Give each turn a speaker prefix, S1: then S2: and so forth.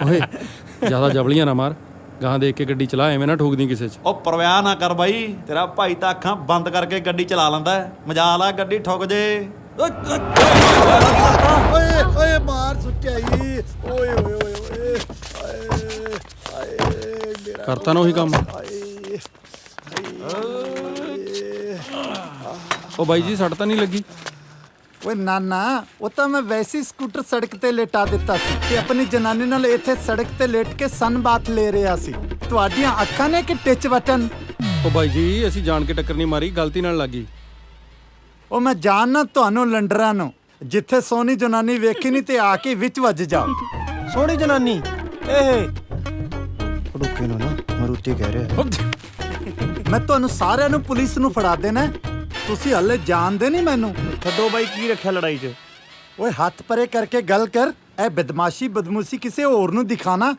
S1: ਓਏ ਜ਼ਿਆਦਾ ਜਬਲੀਆਂ ਨਾ ਮਾਰ, ਗਾਹਾਂ ਦੇਖ ਕੇ ਗੱਡੀ ਚਲਾ, ਐਵੇਂ ਨਾ ਠੋਕਦੀ ਕਿਸੇ 'ਚ।
S2: ਉਹ ਪਰਵਾਹ ਨਾ ਕਰ ਬਾਈ, ਤੇਰਾ ਭਾਈ ਤਾਂ ਅੱਖਾਂ ਬੰਦ ਕਰਕੇ ਗੱਡੀ ਚਲਾ ਲੈਂਦਾ ਹੈ। ਮਜਾਲ ਆ ਗੱਡੀ ਠੁੱਕ ਜੇ।
S3: ਓਏ ਓਏ ਮਾਰ ਸੁੱਚਾਈ, ਓਏ ਓਏ ਓਏ ਓਏ ਆਏ ਮੇਰਾ
S1: ਕਰਤਾ ਨਾ ਉਹੀ ਕੰਮ।
S3: ਆਏ
S1: ਉਹ ਬਾਈ ਜੀ ਸੱਟ ਤਾਂ ਨਹੀਂ ਲੱਗੀ?
S3: ਓਏ ਨਾਨਾ, ਉਹ ਤਾਂ ਮੈਂ ਵੈਸੇ ਹੀ ਸਕੂਟਰ ਸੜਕ ਤੇ ਲੇਟਾ ਦਿੱਤਾ ਸੀ ਤੇ ਆਪਣੀ ਜਨਾਨੀ ਨਾਲ ਇੱਥੇ ਸੜਕ ਤੇ ਲੇਟ ਕੇ ਸਨ ਬਾਤ ਲੈ ਰਿਹਾ ਸੀ। ਤੁਹਾਡੀਆਂ ਅੱਖਾਂ ਨੇ ਕਿ ਟਿੱਚ ਬਟਨ?
S1: ਉਹ ਬਾਈ ਜੀ ਅਸੀਂ ਜਾਣ ਕੇ ਟੱਕਰ ਨਹੀਂ ਮਾਰੀ, ਗਲਤੀ ਨਾਲ ਲੱਗੀ।
S3: ਉਹ ਮੈਂ ਜਾਣਨਾ ਤੁਹਾਨੂੰ ਲੰਡਰਾਂ ਨੂੰ, ਜਿੱਥੇ ਸੋਹਣੀ ਜਨਾਨੀ ਵੇਖੀ ਨਹੀਂ ਤੇ ਆ ਕੇ ਵਿੱਚ ਵੱਜ ਜਾਓ।
S4: ਸੋਹਣੀ ਜਨਾਨੀ ਇਹ ਰੁਕੇ ਨਾ ਮਰੂਤੀ ਕਹਿ ਰਿਹਾ।
S3: ਮੈਂ ਤੁਹਾਨੂੰ ਸਾਰਿਆਂ ਨੂੰ ਪੁਲਿਸ ਨੂੰ ਫੜਾ ਦੇਣਾ, ਤੁਸੀਂ ਹਲੇ ਜਾਣਦੇ ਨਹੀਂ ਮੈਨੂੰ।
S4: ਛੱਡੋ ਬਾਈ, ਕੀ ਰੱਖਿਆ ਲੜਾਈ 'ਚ?
S3: ਓਏ ਹੱਥ ਪਰੇ ਕਰਕੇ ਗੱਲ ਕਰ। ਇਹ ਬਦਮਾਸ਼ੀ ਬਦਮੂਸੀ ਕਿਸੇ ਹੋਰ ਨੂੰ ਦਿਖਾਣਾ